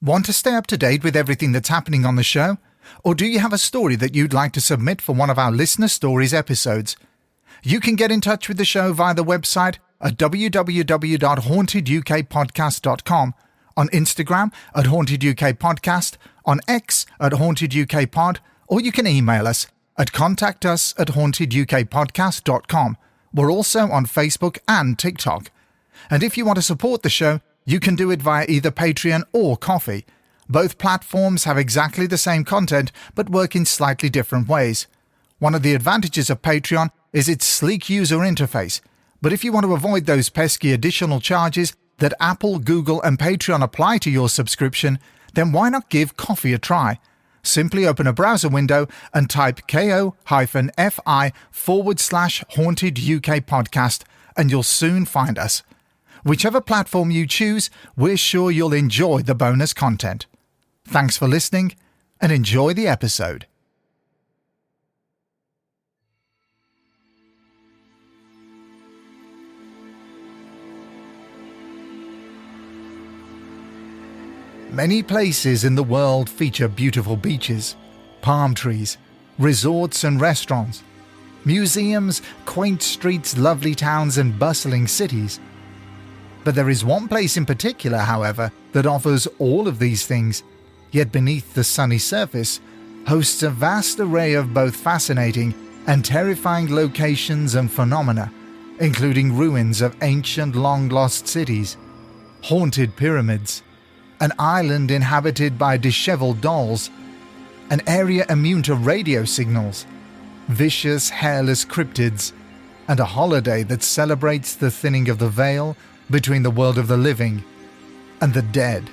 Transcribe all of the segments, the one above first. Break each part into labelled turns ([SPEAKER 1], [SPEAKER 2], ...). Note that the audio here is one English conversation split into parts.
[SPEAKER 1] Want to stay up to date with everything that's happening on the show? Or do you have a story that you'd like to submit for one of our Listener Stories episodes? You can get in touch with the show via the website at www.hauntedukpodcast.com, on Instagram at hauntedukpodcast, on X at hauntedukpod, or you can email us at contactus@hauntedukpodcast.com. We're also on Facebook and TikTok. And if you want to support the show, you can do it via either Patreon or Ko-fi. Both platforms have exactly the same content, but work in slightly different ways. One of the advantages of Patreon is its sleek user interface, but if you want to avoid those pesky additional charges that Apple, Google, and Patreon apply to your subscription, then why not give Ko-fi a try? Simply open a browser window and type ko-fi/Haunted UK Podcast, and you'll soon find us. Whichever platform you choose, we're sure you'll enjoy the bonus content. Thanks for listening, and enjoy the episode. Many places in the world feature beautiful beaches, palm trees, resorts and restaurants, museums, quaint streets, lovely towns and bustling cities. But there is one place in particular, however, that offers all of these things, yet beneath the sunny surface hosts a vast array of both fascinating and terrifying locations and phenomena, including ruins of ancient long-lost cities, haunted pyramids, an island inhabited by disheveled dolls, an area immune to radio signals, vicious, hairless cryptids, and a holiday that celebrates the thinning of the veil between the world of the living and the dead.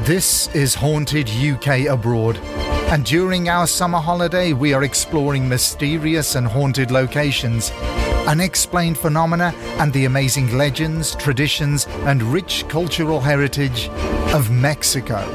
[SPEAKER 1] This is Haunted UK Abroad, and during our summer holiday we are exploring mysterious and haunted locations, unexplained phenomena and the amazing legends, traditions and rich cultural heritage of Mexico.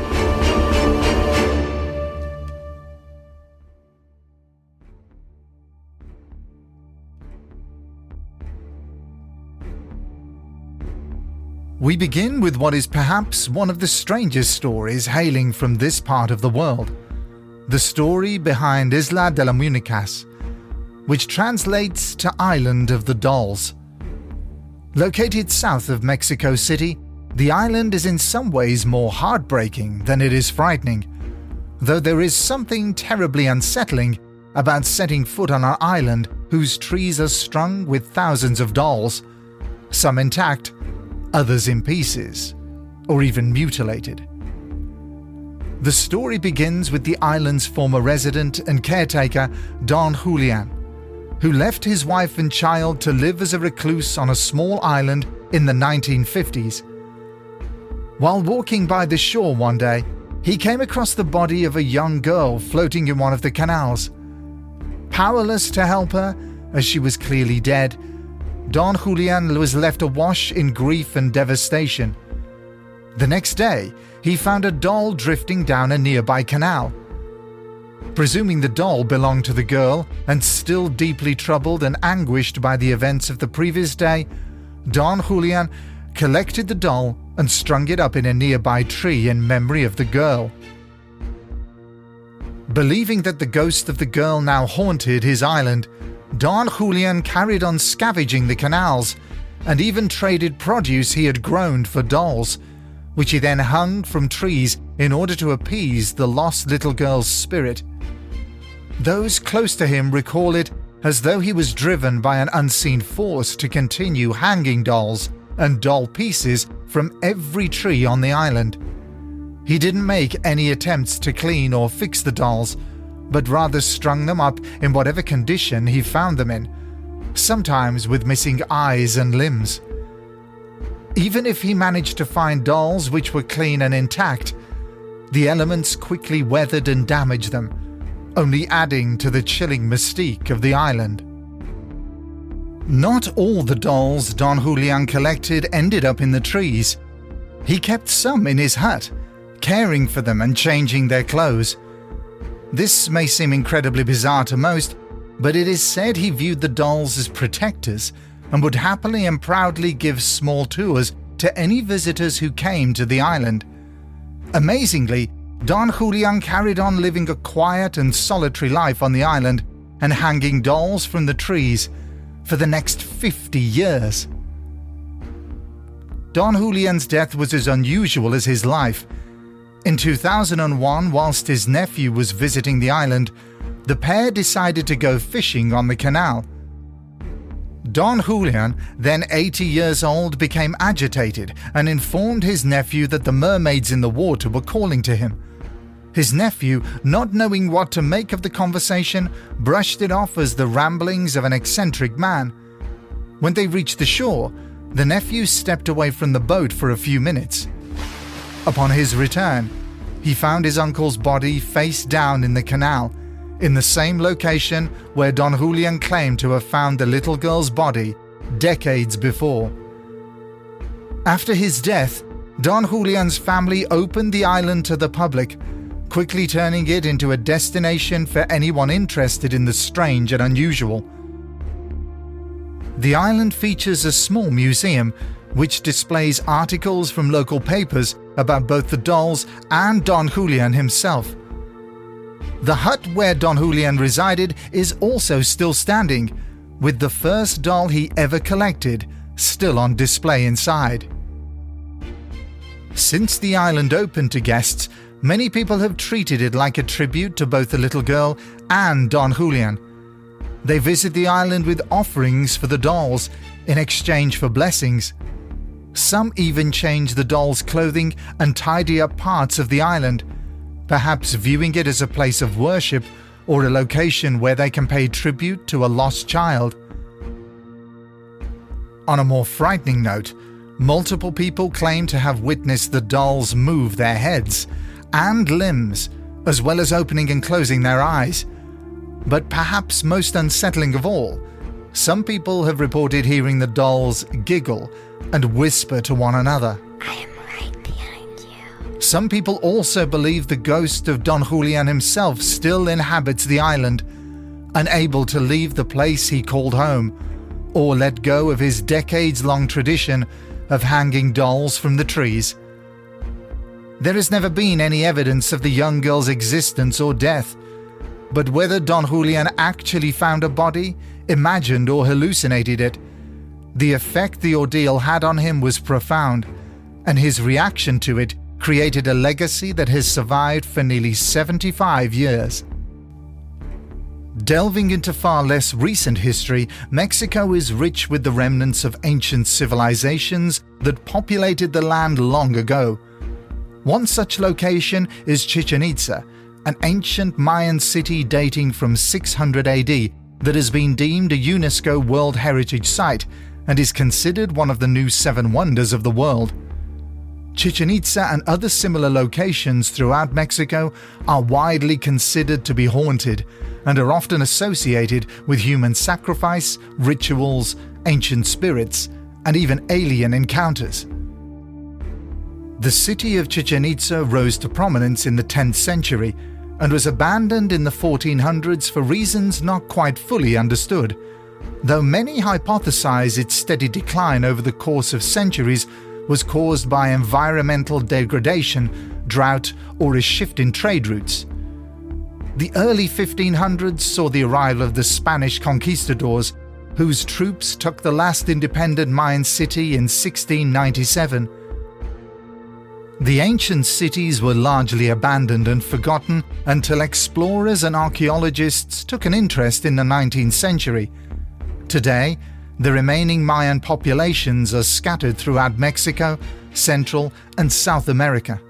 [SPEAKER 1] We begin with what is perhaps one of the strangest stories hailing from this part of the world. The story behind Isla de las Muñecas, which translates to Island of the Dolls. Located south of Mexico City, the island is in some ways more heartbreaking than it is frightening, though there is something terribly unsettling about setting foot on an island whose trees are strung with thousands of dolls, some intact, others in pieces, or even mutilated. The story begins with the island's former resident and caretaker, Don Julian, who left his wife and child to live as a recluse on a small island in the 1950s. While walking by the shore one day, he came across the body of a young girl floating in one of the canals. Powerless to help her, as she was clearly dead, Don Julian was left awash in grief and devastation. The next day, he found a doll drifting down a nearby canal. Presuming the doll belonged to the girl, and still deeply troubled and anguished by the events of the previous day, Don Julian collected the doll and strung it up in a nearby tree in memory of the girl. Believing that the ghost of the girl now haunted his island, Don Julian carried on scavenging the canals and even traded produce he had grown for dolls, which he then hung from trees in order to appease the lost little girl's spirit. Those close to him recall it as though he was driven by an unseen force to continue hanging dolls and doll pieces from every tree on the island. He didn't make any attempts to clean or fix the dolls, but rather strung them up in whatever condition he found them in, sometimes with missing eyes and limbs. Even if he managed to find dolls which were clean and intact, the elements quickly weathered and damaged them, only adding to the chilling mystique of the island. Not all the dolls Don Julian collected ended up in the trees. He kept some in his hut, caring for them and changing their clothes. This may seem incredibly bizarre to most, but it is said he viewed the dolls as protectors and would happily and proudly give small tours to any visitors who came to the island. Amazingly, Don Julian carried on living a quiet and solitary life on the island and hanging dolls from the trees for the next 50 years. Don Julian's death was as unusual as his life. In 2001, whilst his nephew was visiting the island, the pair decided to go fishing on the canal. Don Julian, then 80 years old, became agitated and informed his nephew that the mermaids in the water were calling to him. His nephew, not knowing what to make of the conversation, brushed it off as the ramblings of an eccentric man. When they reached the shore, the nephew stepped away from the boat for a few minutes. Upon his return, he found his uncle's body face down in the canal, in the same location where Don Julian claimed to have found the little girl's body decades before. After his death, Don Julian's family opened the island to the public, quickly turning it into a destination for anyone interested in the strange and unusual. The island features a small museum which displays articles from local papers about both the dolls and Don Julian himself. The hut where Don Julian resided is also still standing, with the first doll he ever collected still on display inside. Since the island opened to guests, many people have treated it like a tribute to both the little girl and Don Julian. They visit the island with offerings for the dolls in exchange for blessings. Some even change the dolls' clothing and tidy up parts of the island, perhaps viewing it as a place of worship or a location where they can pay tribute to a lost child. On a more frightening note, multiple people claim to have witnessed the dolls move their heads and limbs, as well as opening and closing their eyes. But perhaps most unsettling of all, some people have reported hearing the dolls giggle and whisper to one another.
[SPEAKER 2] I am right behind you.
[SPEAKER 1] Some people also believe the ghost of Don Julian himself still inhabits the island, unable to leave the place he called home, or let go of his decades-long tradition of hanging dolls from the trees. There has never been any evidence of the young girl's existence or death, but whether Don Julian actually found a body, imagined or hallucinated it, the effect the ordeal had on him was profound, and his reaction to it created a legacy that has survived for nearly 75 years. Delving into far less recent history, Mexico is rich with the remnants of ancient civilizations that populated the land long ago. One such location is Chichén Itzá, an ancient Mayan city dating from 600 AD that has been deemed a UNESCO World Heritage Site and is considered one of the new 7 wonders of the world. Chichén Itzá and other similar locations throughout Mexico are widely considered to be haunted and are often associated with human sacrifice, rituals, ancient spirits, and even alien encounters. The city of Chichén Itzá rose to prominence in the 10th century and was abandoned in the 1400s for reasons not quite fully understood, though many hypothesize its steady decline over the course of centuries was caused by environmental degradation, drought, or a shift in trade routes. The early 1500s saw the arrival of the Spanish conquistadors, whose troops took the last independent Mayan city in 1697. The ancient cities were largely abandoned and forgotten until explorers and archaeologists took an interest in the 19th century. Today, the remaining Mayan populations are scattered throughout Mexico, Central and South America.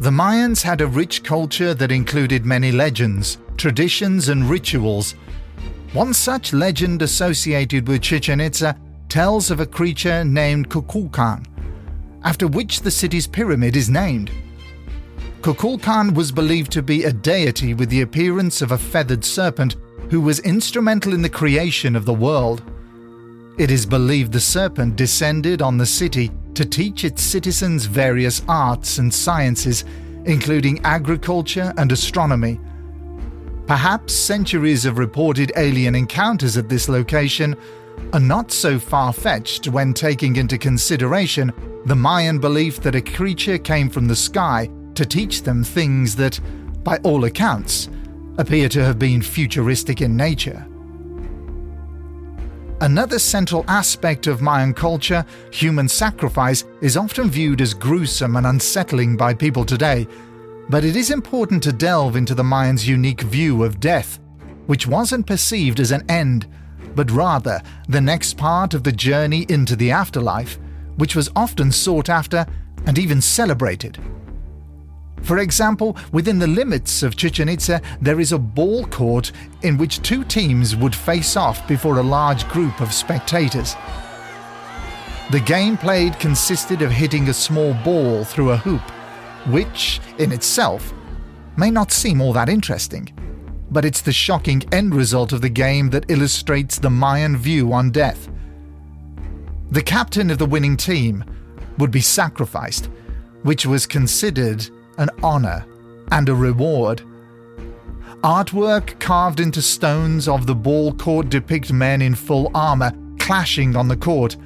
[SPEAKER 1] The Mayans had a rich culture that included many legends, traditions and rituals. One such legend associated with Chichén Itzá tells of a creature named Kukulkan, after which the city's pyramid is named. Kukulkan was believed to be a deity with the appearance of a feathered serpent who was instrumental in the creation of the world. It is believed the serpent descended on the city to teach its citizens various arts and sciences, including agriculture and astronomy. Perhaps centuries of reported alien encounters at this location are not so far-fetched when taking into consideration the Mayan belief that a creature came from the sky to teach them things that, by all accounts, appear to have been futuristic in nature. Another central aspect of Mayan culture, human sacrifice, is often viewed as gruesome and unsettling by people today, but it is important to delve into the Mayans' unique view of death, which wasn't perceived as an end, but rather the next part of the journey into the afterlife, which was often sought after and even celebrated. For example, within the limits of Chichén Itzá, there is a ball court in which two teams would face off before a large group of spectators. The game played consisted of hitting a small ball through a hoop, which, in itself, may not seem all that interesting, but it's the shocking end result of the game that illustrates the Mayan view on death. The captain of the winning team would be sacrificed, which was considered an honor and a reward. Artwork carved into stones of the ball court depict men in full armor clashing on the court,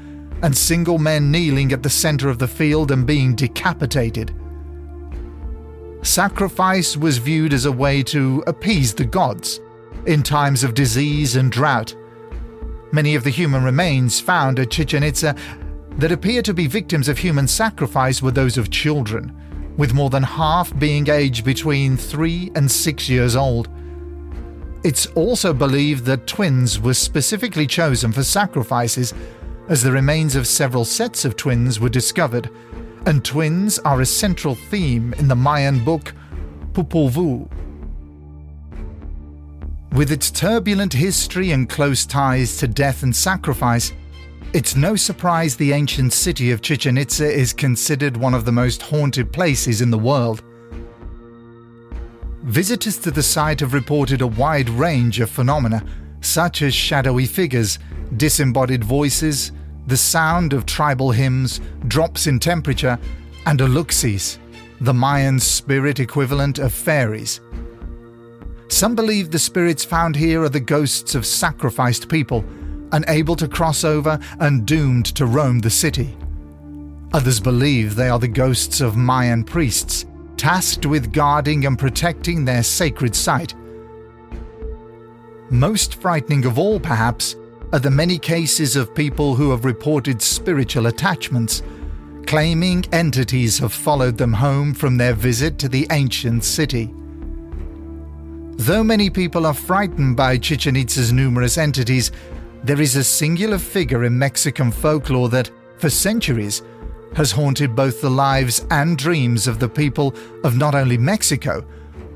[SPEAKER 1] and single men kneeling at the center of the field and being decapitated. Sacrifice was viewed as a way to appease the gods in times of disease and drought. Many of the human remains found at Chichén Itzá that appear to be victims of human sacrifice were those of children, with more than half being aged between 3 and 6 years old. It's also believed that twins were specifically chosen for sacrifices, as the remains of several sets of twins were discovered, and twins are a central theme in the Mayan book Popol Vuh. With its turbulent history and close ties to death and sacrifice, it's no surprise the ancient city of Chichén Itzá is considered one of the most haunted places in the world. Visitors to the site have reported a wide range of phenomena, such as shadowy figures, disembodied voices, the sound of tribal hymns, drops in temperature, and aluxis, the Mayan spirit equivalent of fairies. Some believe the spirits found here are the ghosts of sacrificed people, unable to cross over and doomed to roam the city. Others believe they are the ghosts of Mayan priests, tasked with guarding and protecting their sacred site. Most frightening of all, perhaps, are the many cases of people who have reported spiritual attachments, claiming entities have followed them home from their visit to the ancient city. Though many people are frightened by Chichén Itzá's numerous entities, there is a singular figure in Mexican folklore that, for centuries, has haunted both the lives and dreams of the people of not only Mexico,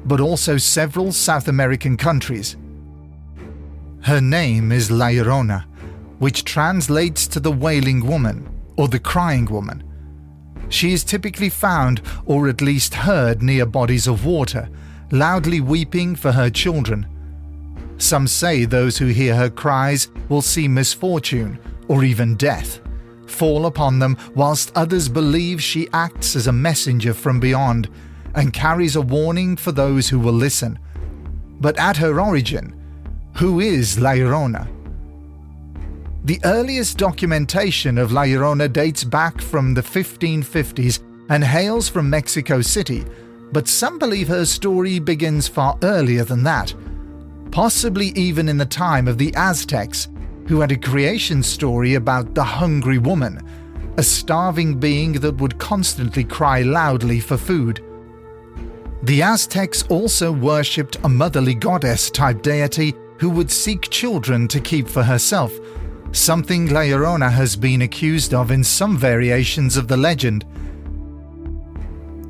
[SPEAKER 1] but also several South American countries. Her name is La Llorona, which translates to the wailing woman or the crying woman. She is typically found, or at least heard, near bodies of water, loudly weeping for her children. Some say those who hear her cries will see misfortune, or even death, fall upon them, whilst others believe she acts as a messenger from beyond and carries a warning for those who will listen. But at her origin, who is La Llorona? The earliest documentation of La Llorona dates back from the 1550s and hails from Mexico City, but some believe her story begins far earlier than that, possibly even in the time of the Aztecs, who had a creation story about the hungry woman, a starving being that would constantly cry loudly for food. The Aztecs also worshipped a motherly goddess-type deity who would seek children to keep for herself, something La Llorona has been accused of in some variations of the legend.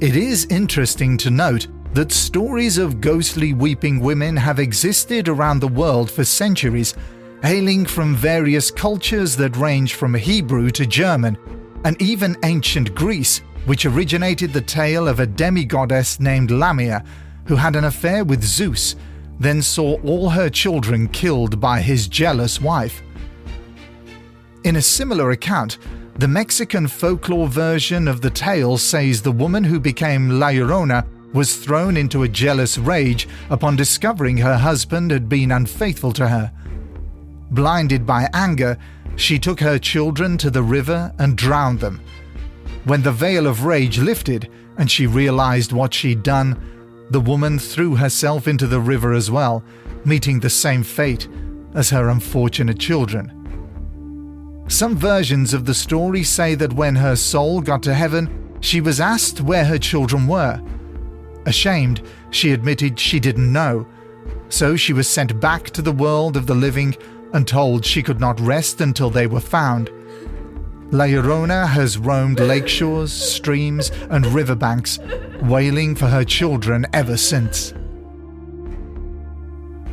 [SPEAKER 1] It is interesting to note that stories of ghostly weeping women have existed around the world for centuries, hailing from various cultures that range from Hebrew to German, and even ancient Greece, which originated the tale of a demigoddess named Lamia who had an affair with Zeus, then saw all her children killed by his jealous wife. In a similar account, the Mexican folklore version of the tale says the woman who became La Llorona was thrown into a jealous rage upon discovering her husband had been unfaithful to her. Blinded by anger, she took her children to the river and drowned them. When the veil of rage lifted and she realized what she'd done, the woman threw herself into the river as well, meeting the same fate as her unfortunate children. Some versions of the story say that when her soul got to heaven, she was asked where her children were. Ashamed, she admitted she didn't know, so she was sent back to the world of the living and told she could not rest until they were found. La Llorona has roamed lakeshores, streams, and riverbanks, wailing for her children ever since.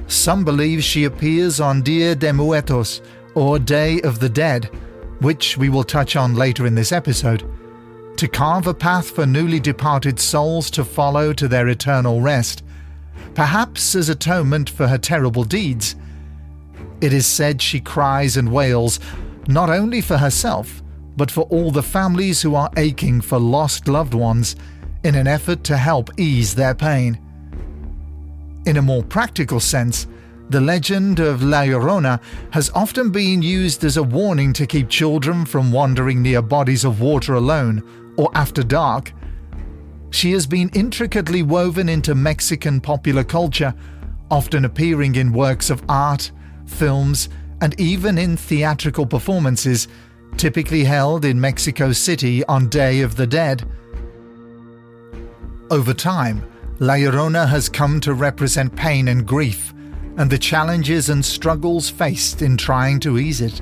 [SPEAKER 1] Some believe she appears on Día de Muertos, or Day of the Dead, which we will touch on later in this episode, to carve a path for newly departed souls to follow to their eternal rest, perhaps as atonement for her terrible deeds. It is said she cries and wails, not only for herself, but for all the families who are aching for lost loved ones, in an effort to help ease their pain. In a more practical sense, the legend of La Llorona has often been used as a warning to keep children from wandering near bodies of water alone or after dark. She has been intricately woven into Mexican popular culture, often appearing in works of art, films, and even in theatrical performances, typically held in Mexico City on Day of the Dead. Over time, La Llorona has come to represent pain and grief, and the challenges and struggles faced in trying to ease it.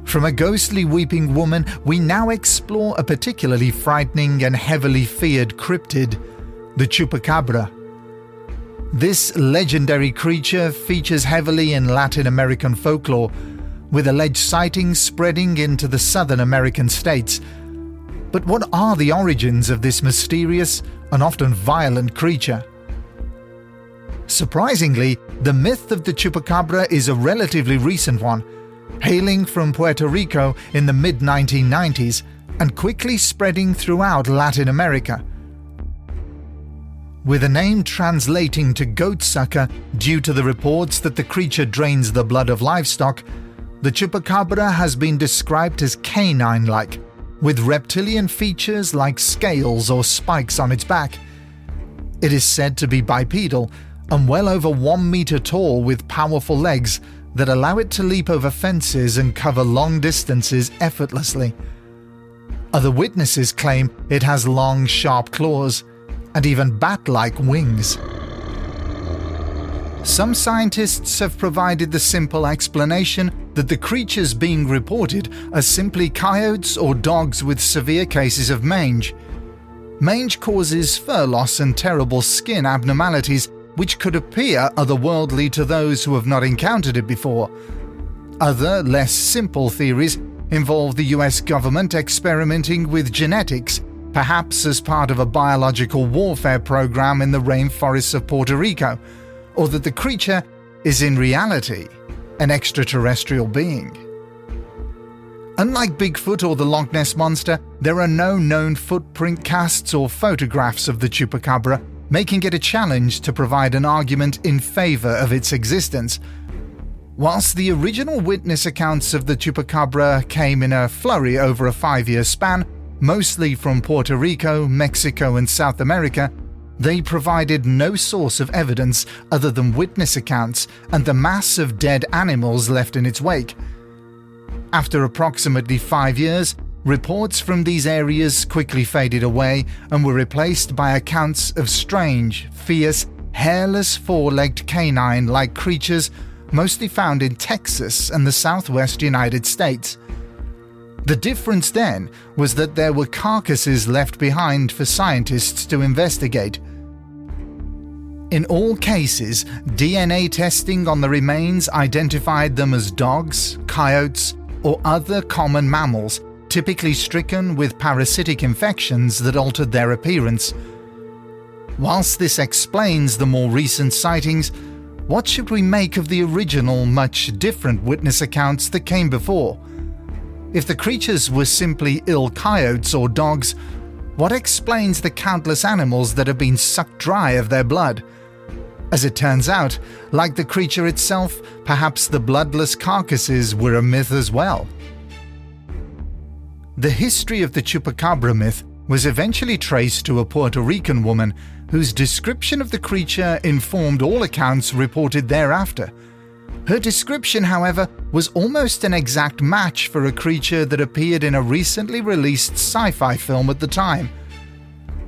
[SPEAKER 1] From a ghostly weeping woman, we now explore a particularly frightening and heavily feared cryptid, the Chupacabra. This legendary creature features heavily in Latin American folklore, with alleged sightings spreading into the Southern American states. But what are the origins of this mysterious and often violent creature? Surprisingly, the myth of the Chupacabra is a relatively recent one, hailing from Puerto Rico in the mid-1990s and quickly spreading throughout Latin America. With the name translating to goatsucker due to the reports that the creature drains the blood of livestock, the Chupacabra has been described as canine-like, with reptilian features like scales or spikes on its back. It is said to be bipedal and well over 1 meter tall, with powerful legs that allow it to leap over fences and cover long distances effortlessly. Other witnesses claim it has long, sharp claws and even bat-like wings. Some scientists have provided the simple explanation that the creatures being reported are simply coyotes or dogs with severe cases of mange. Mange causes fur loss and terrible skin abnormalities which could appear otherworldly to those who have not encountered it before. Other, less simple theories involve the US government experimenting with genetics, perhaps as part of a biological warfare program in the rainforests of Puerto Rico, or that the creature is in reality an extraterrestrial being. Unlike Bigfoot or the Loch Ness Monster, there are no known footprint casts or photographs of the Chupacabra, making it a challenge to provide an argument in favor of its existence. Whilst the original witness accounts of the Chupacabra came in a flurry over a 5-year span, mostly from Puerto Rico, Mexico, and South America, they provided no source of evidence other than witness accounts and the mass of dead animals left in its wake. After approximately 5 years, reports from these areas quickly faded away and were replaced by accounts of strange, fierce, hairless, four-legged canine-like creatures mostly found in Texas and the southwest United States. The difference then was that there were carcasses left behind for scientists to investigate. In all cases, DNA testing on the remains identified them as dogs, coyotes, or other common mammals, typically stricken with parasitic infections that altered their appearance. Whilst this explains the more recent sightings, what should we make of the original, much different witness accounts that came before? If the creatures were simply ill coyotes or dogs, what explains the countless animals that have been sucked dry of their blood? As it turns out, like the creature itself, perhaps the bloodless carcasses were a myth as well. The history of the Chupacabra myth was eventually traced to a Puerto Rican woman whose description of the creature informed all accounts reported thereafter. Her description, however, was almost an exact match for a creature that appeared in a recently released sci-fi film at the time.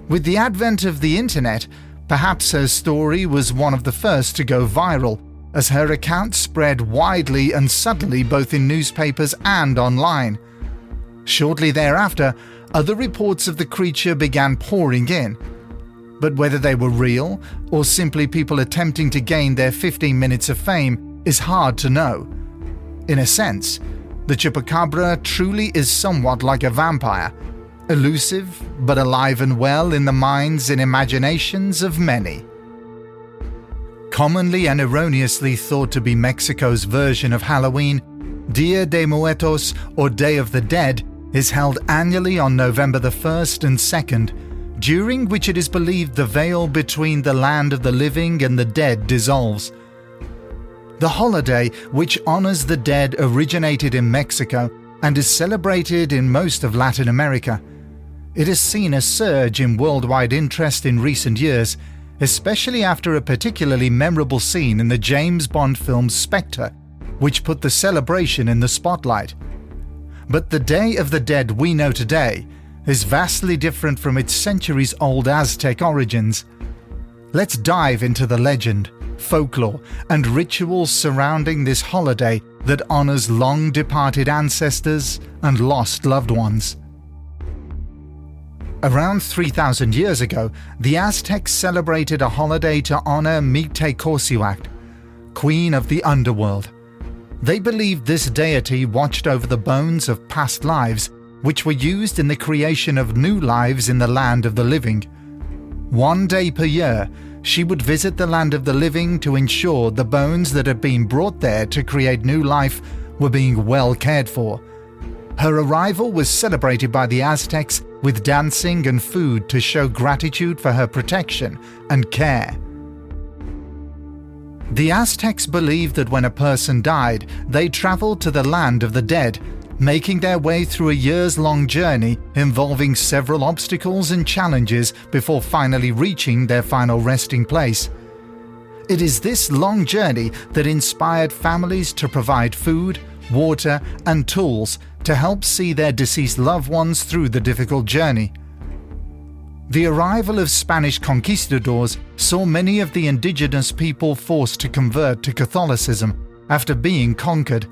[SPEAKER 1] With the advent of the internet, perhaps her story was one of the first to go viral, as her account spread widely and subtly both in newspapers and online. Shortly thereafter, other reports of the creature began pouring in. But whether they were real or simply people attempting to gain their 15 minutes of fame is hard to know. In a sense, the Chupacabra truly is somewhat like a vampire, elusive but alive and well in the minds and imaginations of many. Commonly and erroneously thought to be Mexico's version of Halloween, Día de Muertos, or Day of the Dead, is held annually on November the 1st and 2nd, during which it is believed the veil between the land of the living and the dead dissolves. The holiday, which honors the dead, originated in Mexico and is celebrated in most of Latin America. It has seen a surge in worldwide interest in recent years, especially after a particularly memorable scene in the James Bond film Spectre, which put the celebration in the spotlight. But the Day of the Dead we know today is vastly different from its centuries-old Aztec origins. Let's dive into the legend, folklore, and rituals surrounding this holiday that honors long-departed ancestors and lost loved ones. Around 3,000 years ago, the Aztecs celebrated a holiday to honor Mictlantecuhtli, queen of the underworld. They believed this deity watched over the bones of past lives, which were used in the creation of new lives in the land of the living. One day per year, she would visit the land of the living to ensure the bones that had been brought there to create new life were being well cared for. Her arrival was celebrated by the Aztecs with dancing and food to show gratitude for her protection and care. The Aztecs believed that when a person died, they traveled to the land of the dead, making their way through a years-long journey involving several obstacles and challenges before finally reaching their final resting place. It is this long journey that inspired families to provide food, water, and tools to help see their deceased loved ones through the difficult journey. The arrival of Spanish conquistadors saw many of the indigenous people forced to convert to Catholicism after being conquered.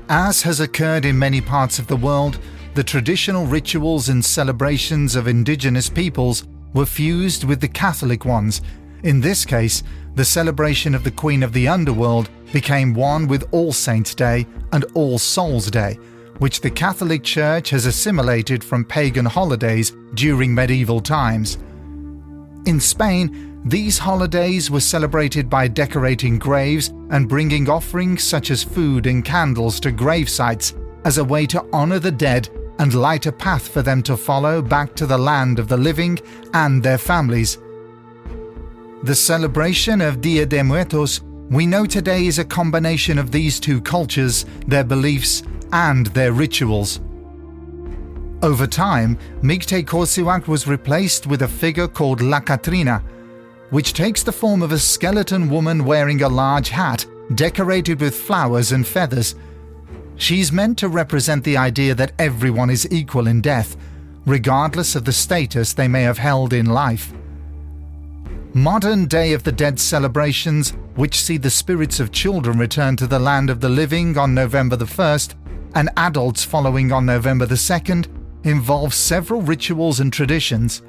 [SPEAKER 1] As has occurred in many parts of the world, the traditional rituals and celebrations of indigenous peoples were fused with the Catholic ones. In this case, the celebration of the Queen of the Underworld became one with All Saints' Day and All Souls' Day, which the Catholic Church has assimilated from pagan holidays during medieval times. In Spain, these holidays were celebrated by decorating graves and bringing offerings such as food and candles to grave sites as a way to honor the dead and light a path for them to follow back to the land of the living and their families. The celebration of Día de Muertos we know today is a combination of these two cultures, their beliefs, and their rituals. Over time, Mictlantecuhtli was replaced with a figure called La Catrina, which takes the form of a skeleton woman wearing a large hat decorated with flowers and feathers. She's meant to represent the idea that everyone is equal in death, regardless of the status they may have held in life. Modern Day of the Dead celebrations, which see the spirits of children return to the land of the living on November the 1st and adults following on November the 2nd, involve several rituals and traditions.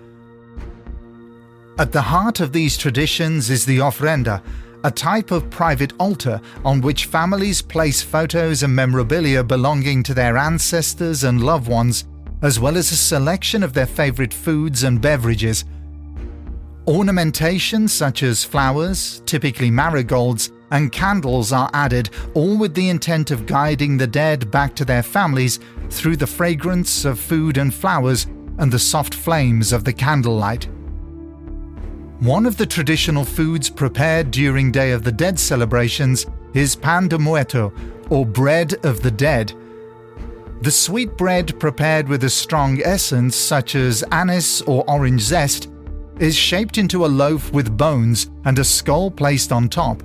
[SPEAKER 1] At the heart of these traditions is the ofrenda, a type of private altar on which families place photos and memorabilia belonging to their ancestors and loved ones, as well as a selection of their favorite foods and beverages. Ornamentation such as flowers, typically marigolds, and candles are added, all with the intent of guiding the dead back to their families through the fragrance of food and flowers and the soft flames of the candlelight. One of the traditional foods prepared during Day of the Dead celebrations is pan de muerto, or bread of the dead. The sweet bread prepared with a strong essence such as anise or orange zest is shaped into a loaf with bones and a skull placed on top.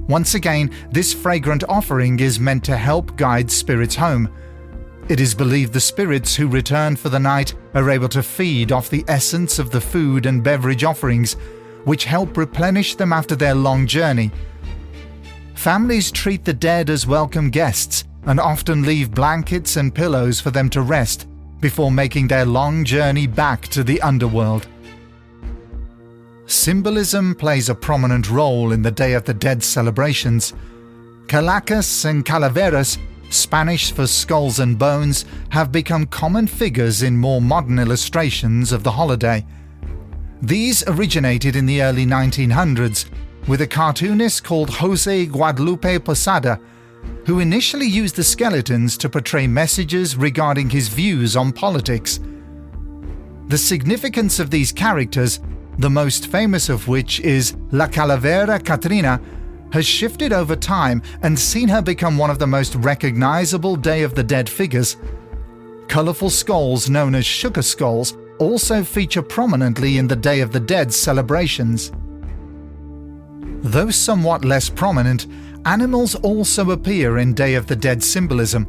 [SPEAKER 1] Once again, this fragrant offering is meant to help guide spirits home. It is believed the spirits who return for the night are able to feed off the essence of the food and beverage offerings, which help replenish them after their long journey. Families treat the dead as welcome guests and often leave blankets and pillows for them to rest before making their long journey back to the underworld. Symbolism plays a prominent role in the Day of the Dead celebrations. Calacas and calaveras, Spanish for skulls and bones, have become common figures in more modern illustrations of the holiday. These originated in the early 1900s with a cartoonist called José Guadalupe Posada, who initially used the skeletons to portray messages regarding his views on politics. The significance of these characters, the most famous of which is La Calavera Catrina, has shifted over time and seen her become one of the most recognizable Day of the Dead figures. Colorful skulls known as sugar skulls also feature prominently in the Day of the Dead celebrations. Though somewhat less prominent, animals also appear in Day of the Dead symbolism.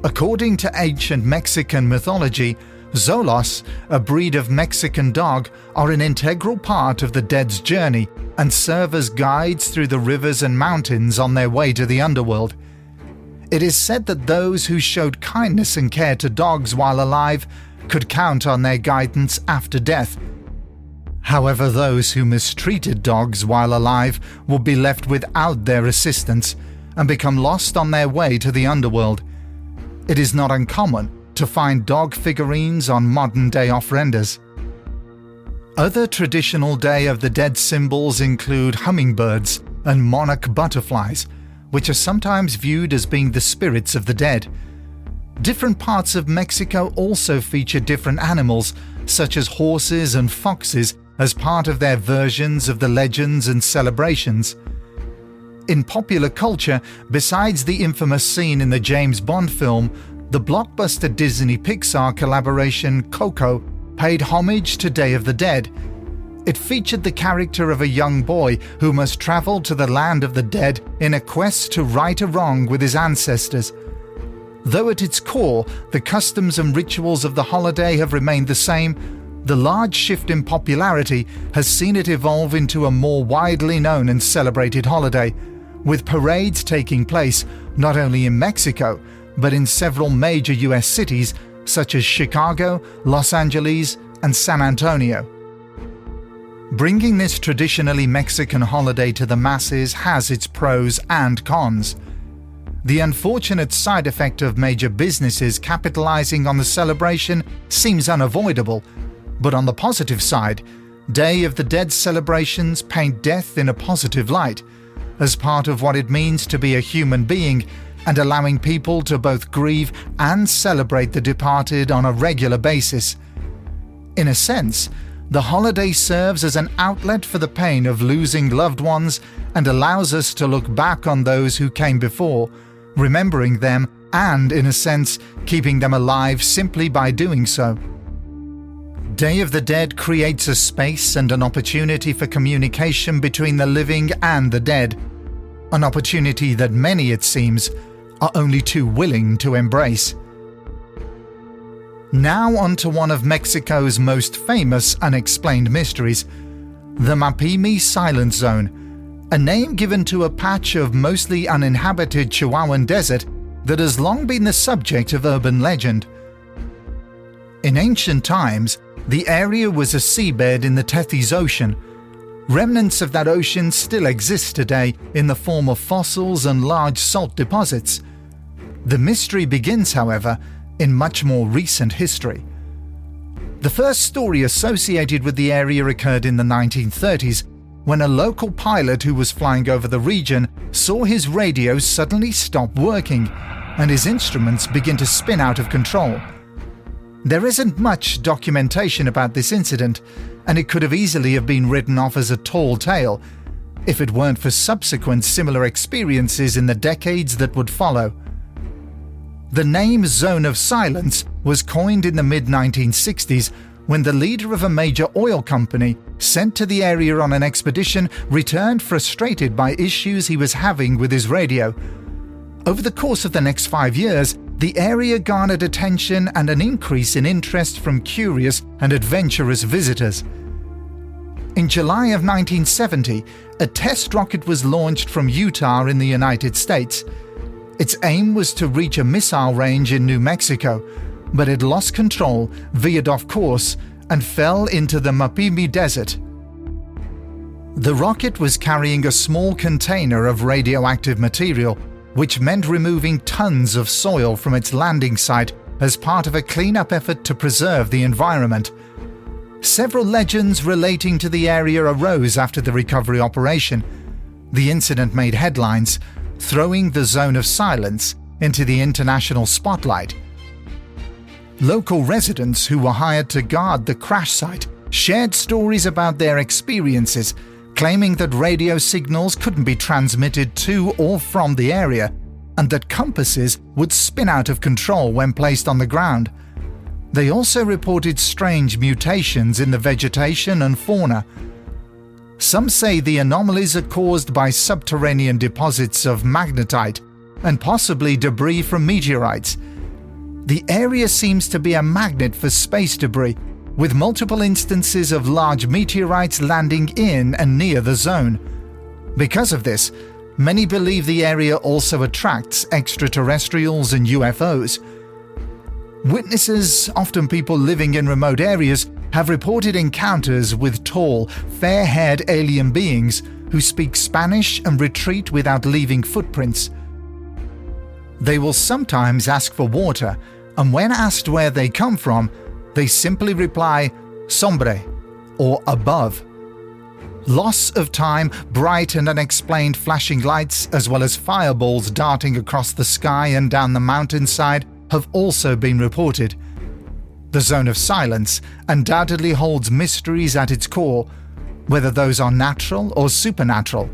[SPEAKER 1] According to ancient Mexican mythology, Xolos, a breed of Mexican dog, are an integral part of the dead's journey and serve as guides through the rivers and mountains on their way to the underworld. It is said that those who showed kindness and care to dogs while alive could count on their guidance after death. However, those who mistreated dogs while alive would be left without their assistance and become lost on their way to the underworld. It is not uncommon to find dog figurines on modern-day ofrendas. Other traditional Day of the Dead symbols include hummingbirds and monarch butterflies, which are sometimes viewed as being the spirits of the dead. Different parts of Mexico also feature different animals, such as horses and foxes, as part of their versions of the legends and celebrations. In popular culture, besides the infamous scene in the James Bond film, the blockbuster Disney-Pixar collaboration Coco paid homage to Day of the Dead. It featured the character of a young boy who must travel to the land of the dead in a quest to right a wrong with his ancestors. Though at its core, the customs and rituals of the holiday have remained the same, the large shift in popularity has seen it evolve into a more widely known and celebrated holiday, with parades taking place not only in Mexico, but in several major US cities such as Chicago, Los Angeles, and San Antonio. Bringing this traditionally Mexican holiday to the masses has its pros and cons. The unfortunate side effect of major businesses capitalizing on the celebration seems unavoidable, but on the positive side, Day of the Dead celebrations paint death in a positive light, as part of what it means to be a human being and allowing people to both grieve and celebrate the departed on a regular basis. In a sense, the holiday serves as an outlet for the pain of losing loved ones and allows us to look back on those who came before, remembering them and, in a sense, keeping them alive simply by doing so. Day of the Dead creates a space and an opportunity for communication between the living and the dead, an opportunity that many, it seems, are only too willing to embrace. Now on to one of Mexico's most famous unexplained mysteries, the Mapimi Silent Zone, a name given to a patch of mostly uninhabited Chihuahuan desert that has long been the subject of urban legend. In ancient times, the area was a seabed in the Tethys Ocean. Remnants of that ocean still exist today in the form of fossils and large salt deposits. The mystery begins, however, in much more recent history. The first story associated with the area occurred in the 1930s, when a local pilot who was flying over the region saw his radio suddenly stop working and his instruments begin to spin out of control. There isn't much documentation about this incident, and it could have easily have been written off as a tall tale if it weren't for subsequent similar experiences in the decades that would follow. The name Zone of Silence was coined in the mid-1960s when the leader of a major oil company sent to the area on an expedition returned frustrated by issues he was having with his radio. Over the course of the next 5 years, the area garnered attention and an increase in interest from curious and adventurous visitors. In July of 1970, a test rocket was launched from Utah in the United States. Its aim was to reach a missile range in New Mexico, but it lost control, veered off course, and fell into the Mapimi Desert. The rocket was carrying a small container of radioactive material, which meant removing tons of soil from its landing site as part of a cleanup effort to preserve the environment. Several legends relating to the area arose after the recovery operation. The incident made headlines, throwing the Zone of Silence into the international spotlight. Local residents who were hired to guard the crash site shared stories about their experiences, claiming that radio signals couldn't be transmitted to or from the area, and that compasses would spin out of control when placed on the ground. They also reported strange mutations in the vegetation and fauna. Some say the anomalies are caused by subterranean deposits of magnetite and possibly debris from meteorites. The area seems to be a magnet for space debris, with multiple instances of large meteorites landing in and near the zone. Because of this, many believe the area also attracts extraterrestrials and UFOs. Witnesses, often people living in remote areas, have reported encounters with tall, fair-haired alien beings who speak Spanish and retreat without leaving footprints. They will sometimes ask for water, and when asked where they come from, they simply reply, "Sombre," or "above." Loss of time, bright and unexplained flashing lights, as well as fireballs darting across the sky and down the mountainside have also been reported. The Zone of Silence undoubtedly holds mysteries at its core. Whether those are natural or supernatural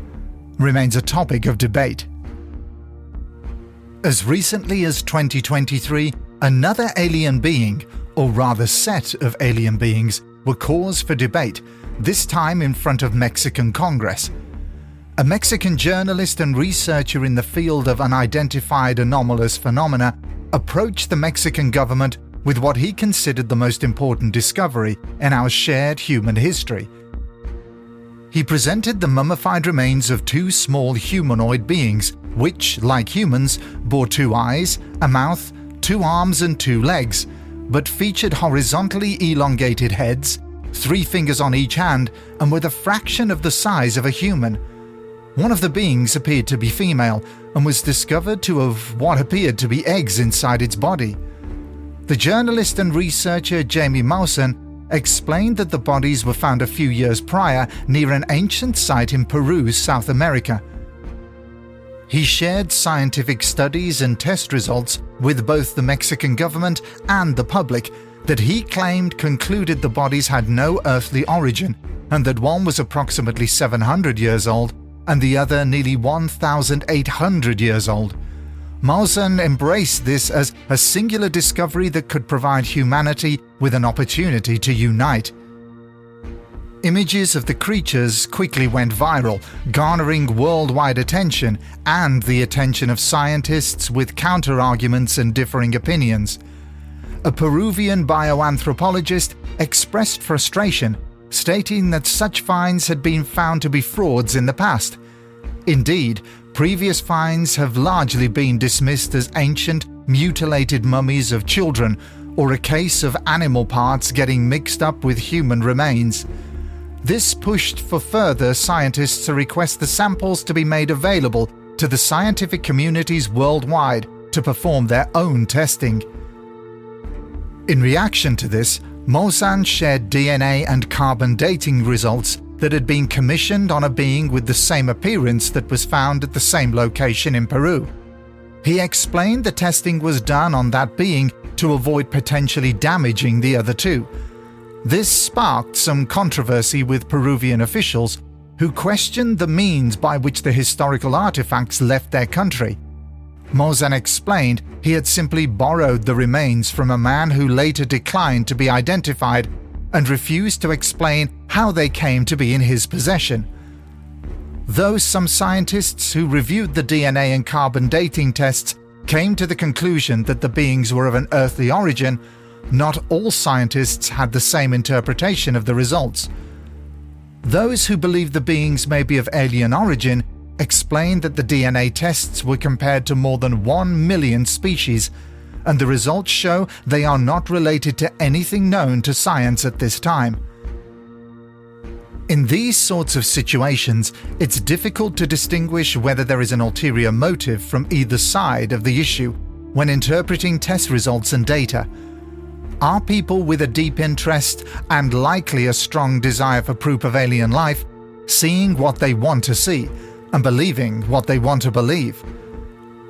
[SPEAKER 1] remains a topic of debate. As recently as 2023, another alien being, or rather set of alien beings, were cause for debate, this time in front of Mexican Congress. A Mexican journalist and researcher in the field of unidentified anomalous phenomena approached the Mexican government with what he considered the most important discovery in our shared human history. He presented the mummified remains of two small humanoid beings, which, like humans, bore 2 eyes, a mouth, 2 arms and 2 legs, but featured horizontally elongated heads, 3 fingers on each hand, and with a fraction of the size of a human. One of the beings appeared to be female and was discovered to have what appeared to be eggs inside its body. The journalist and researcher Jamie Mausen explained that the bodies were found a few years prior near an ancient site in Peru, South America. He shared scientific studies and test results with both the Mexican government and the public that he claimed concluded the bodies had no earthly origin, and that one was approximately 700 years old and the other nearly 1,800 years old. Mausen embraced this as a singular discovery that could provide humanity with an opportunity to unite. Images of the creatures quickly went viral, garnering worldwide attention and the attention of scientists with counter-arguments and differing opinions. A Peruvian bioanthropologist expressed frustration, stating that such finds had been found to be frauds in the past. Indeed, previous finds have largely been dismissed as ancient, mutilated mummies of children, or a case of animal parts getting mixed up with human remains. This pushed for further scientists to request the samples to be made available to the scientific communities worldwide to perform their own testing. In reaction to this, Mayan shared DNA and carbon dating results that had been commissioned on a being with the same appearance that was found at the same location in Peru. He explained the testing was done on that being to avoid potentially damaging the other two. This sparked some controversy with Peruvian officials who questioned the means by which the historical artifacts left their country. Mayan explained he had simply borrowed the remains from a man who later declined to be identified and refused to explain how they came to be in his possession. Though some scientists who reviewed the DNA and carbon dating tests came to the conclusion that the beings were of an earthly origin, not all scientists had the same interpretation of the results. Those who believe the beings may be of alien origin explained that the DNA tests were compared to more than 1 million species, and the results show they are not related to anything known to science at this time. In these sorts of situations, it's difficult to distinguish whether there is an ulterior motive from either side of the issue when interpreting test results and data. Are people with a deep interest and likely a strong desire for proof of alien life seeing what they want to see and believing what they want to believe?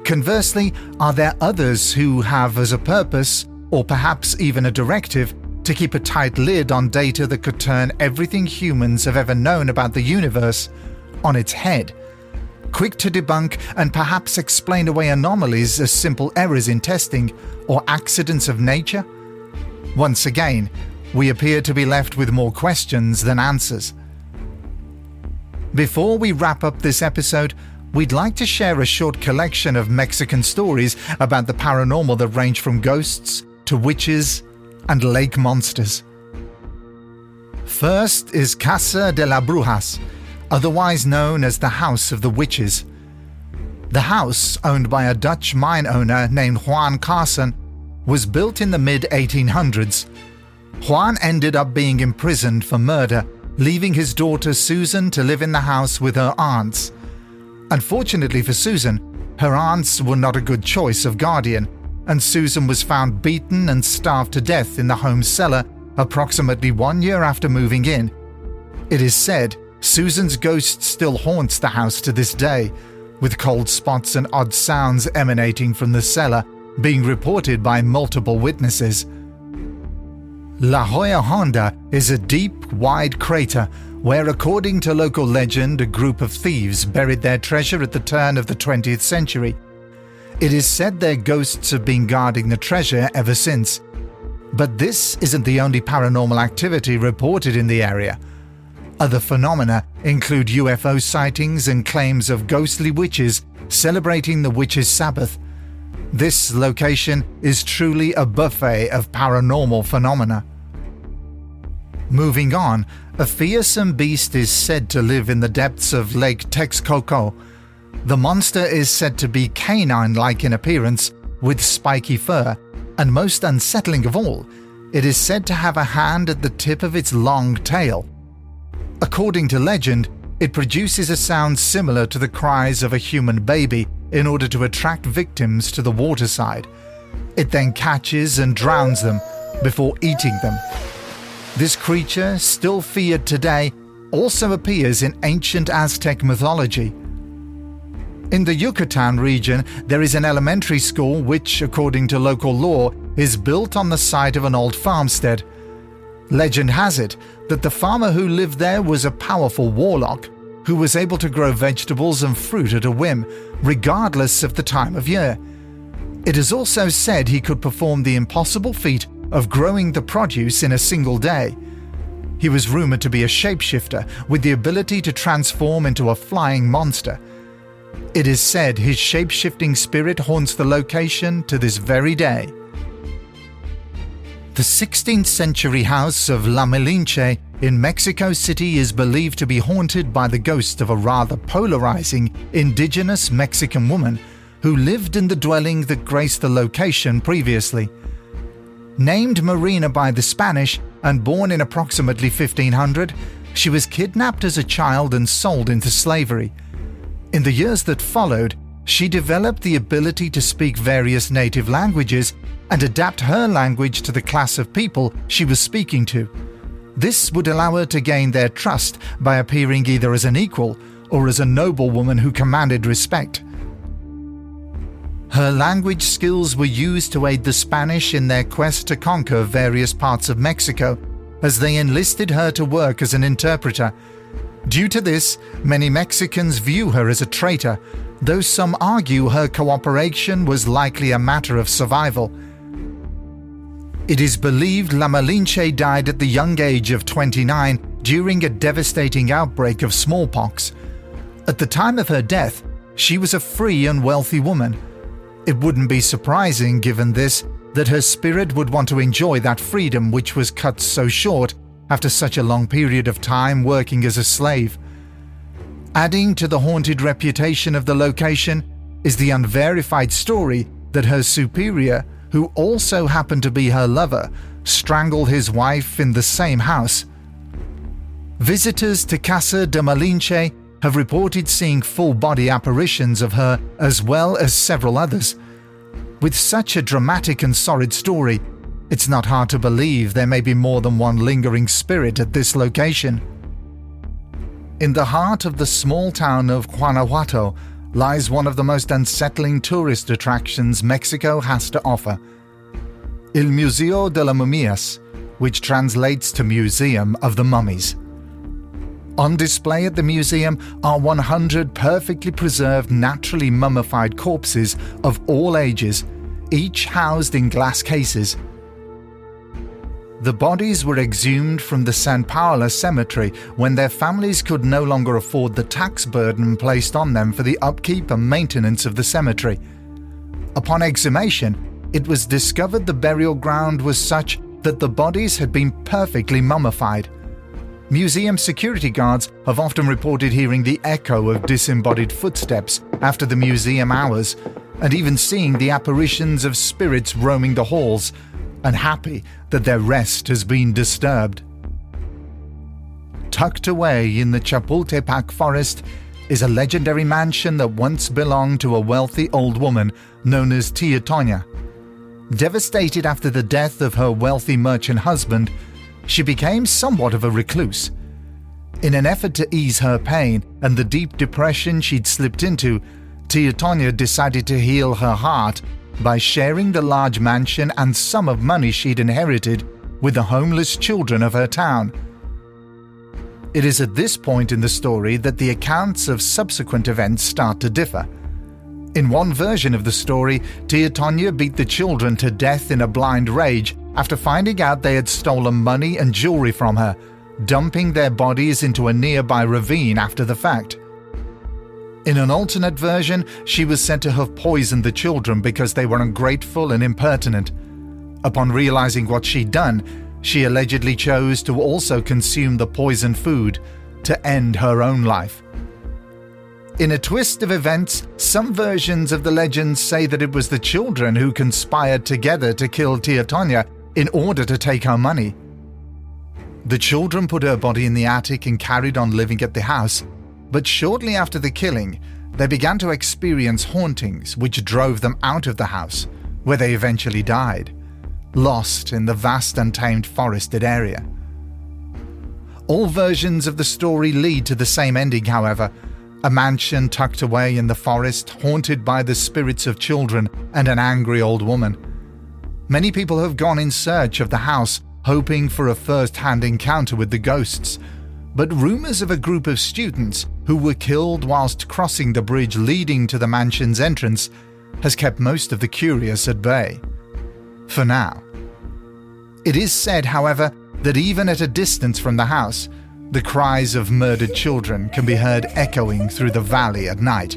[SPEAKER 1] Conversely, are there others who have as a purpose, or perhaps even a directive, to keep a tight lid on data that could turn everything humans have ever known about the universe on its head, quick to debunk and perhaps explain away anomalies as simple errors in testing or accidents of nature? Once again, we appear to be left with more questions than answers. Before we wrap up this episode, we'd like to share a short collection of Mexican stories about the paranormal that range from ghosts to witches and lake monsters. First is Casa de las Brujas, otherwise known as the House of the Witches. The house, owned by a Dutch mine owner named Juan Carson, was built in the mid-1800s. Juan ended up being imprisoned for murder, leaving his daughter Susan to live in the house with her aunts. Unfortunately for Susan, her aunts were not a good choice of guardian, and Susan was found beaten and starved to death in the home's cellar approximately 1 year after moving in. It is said Susan's ghost still haunts the house to this day, with cold spots and odd sounds emanating from the cellar being reported by multiple witnesses. La Jolla Honda is a deep, wide crater where, according to local legend, a group of thieves buried their treasure at the turn of the 20th century. It is said their ghosts have been guarding the treasure ever since. But this isn't the only paranormal activity reported in the area. Other phenomena include UFO sightings and claims of ghostly witches celebrating the Witches' Sabbath. This location is truly a buffet of paranormal phenomena. Moving on, a fearsome beast is said to live in the depths of Lake Texcoco. The monster is said to be canine-like in appearance, with spiky fur, and most unsettling of all, it is said to have a hand at the tip of its long tail. According to legend, it produces a sound similar to the cries of a human baby in order to attract victims to the waterside. It then catches and drowns them before eating them. This creature, still feared today, also appears in ancient Aztec mythology. In the Yucatan region, there is an elementary school which, according to local law, is built on the site of an old farmstead. Legend has it that the farmer who lived there was a powerful warlock who was able to grow vegetables and fruit at a whim, regardless of the time of year. It is also said he could perform the impossible feat of growing the produce in a single day. He was rumored to be a shapeshifter with the ability to transform into a flying monster. It is said his shape-shifting spirit haunts the location to this very day. The 16th century house of La Malinche in Mexico City is believed to be haunted by the ghost of a rather polarizing indigenous Mexican woman who lived in the dwelling that graced the location previously. Named Marina by the Spanish and born in approximately 1500, She was kidnapped as a child and sold into slavery. In the years that followed, she developed the ability to speak various native languages and adapt her language to the class of people she was speaking to. This would allow her to gain their trust by appearing either as an equal or as a noblewoman who commanded respect. Her language skills were used to aid the Spanish in their quest to conquer various parts of Mexico, as they enlisted her to work as an interpreter. Due to this, many Mexicans view her as a traitor, though some argue her cooperation was likely a matter of survival. It is believed La Malinche died at the young age of 29 during a devastating outbreak of smallpox. At the time of her death, she was a free and wealthy woman. It wouldn't be surprising, given this, that her spirit would want to enjoy that freedom which was cut so short after such a long period of time working as a slave. Adding to the haunted reputation of the location is the unverified story that her superior, who also happened to be her lover, strangled his wife in the same house. Visitors to Casa de Malinche have reported seeing full-body apparitions of her as well as several others. With such a dramatic and sordid story, it's not hard to believe there may be more than one lingering spirit at this location. In the heart of the small town of Guanajuato lies one of the most unsettling tourist attractions Mexico has to offer: El Museo de las Muñecas, which translates to Museum of the Mummies. On display at the museum are 100 perfectly preserved, naturally mummified corpses of all ages, each housed in glass cases. The bodies were exhumed from the San Paolo cemetery when their families could no longer afford the tax burden placed on them for the upkeep and maintenance of the cemetery. Upon exhumation, it was discovered the burial ground was such that the bodies had been perfectly mummified. Museum security guards have often reported hearing the echo of disembodied footsteps after the museum hours, and even seeing the apparitions of spirits roaming the halls, unhappy that their rest has been disturbed. Tucked away in the Chapultepec forest is a legendary mansion that once belonged to a wealthy old woman known as Tia Toña. Devastated after the death of her wealthy merchant husband, she became somewhat of a recluse. In an effort to ease her pain and the deep depression she'd slipped into, Tia Toña decided to heal her heart by sharing the large mansion and sum of money she'd inherited with the homeless children of her town. It is at this point in the story that the accounts of subsequent events start to differ. In one version of the story, Tia Toña beat the children to death in a blind rage after finding out they had stolen money and jewelry from her, dumping their bodies into a nearby ravine after the fact. In an alternate version, she was said to have poisoned the children because they were ungrateful and impertinent. Upon realizing what she'd done, she allegedly chose to also consume the poisoned food to end her own life. In a twist of events, some versions of the legend say that it was the children who conspired together to kill Tia Toña in order to take her money. The children put her body in the attic and carried on living at the house, but shortly after the killing, they began to experience hauntings which drove them out of the house, where they eventually died, lost in the vast untamed forested area. All versions of the story lead to the same ending, however: a mansion tucked away in the forest, haunted by the spirits of children and an angry old woman. Many people have gone in search of the house, hoping for a first-hand encounter with the ghosts, but rumors of a group of students who were killed whilst crossing the bridge leading to the mansion's entrance has kept most of the curious at bay. For now. It is said, however, that even at a distance from the house, the cries of murdered children can be heard echoing through the valley at night.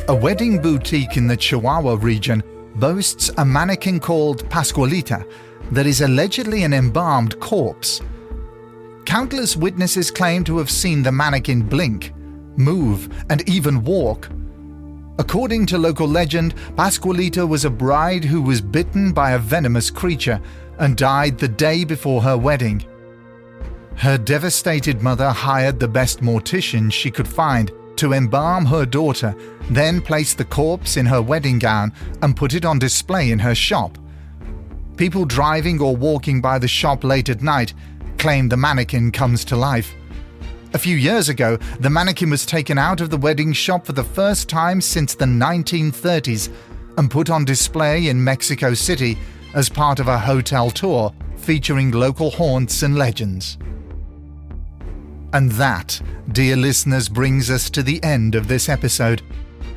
[SPEAKER 1] A wedding boutique in the Chihuahua region boasts a mannequin called Pascualita that is allegedly an embalmed corpse. Countless witnesses claim to have seen the mannequin blink, move, and even walk. According to local legend, Pascualita was a bride who was bitten by a venomous creature and died the day before her wedding. Her devastated mother hired the best mortician she could find to embalm her daughter, then placed the corpse in her wedding gown and put it on display in her shop. People driving or walking by the shop late at night claim the mannequin comes to life. A few years ago, the mannequin was taken out of the wedding shop for the first time since the 1930s and put on display in Mexico City as part of a hotel tour featuring local haunts and legends. And that, dear listeners, brings us to the end of this episode.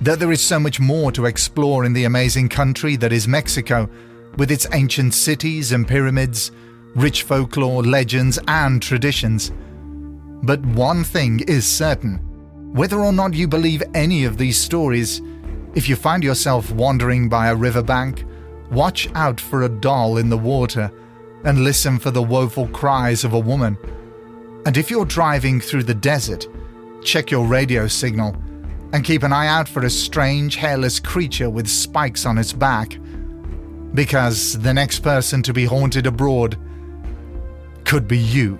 [SPEAKER 1] Though there is so much more to explore in the amazing country that is Mexico, with its ancient cities and pyramids, rich folklore, legends, and traditions. But one thing is certain: whether or not you believe any of these stories, if you find yourself wandering by a riverbank, watch out for a doll in the water and listen for the woeful cries of a woman. And if you're driving through the desert, check your radio signal and keep an eye out for a strange, hairless creature with spikes on its back. Because the next person to be haunted abroad could be you.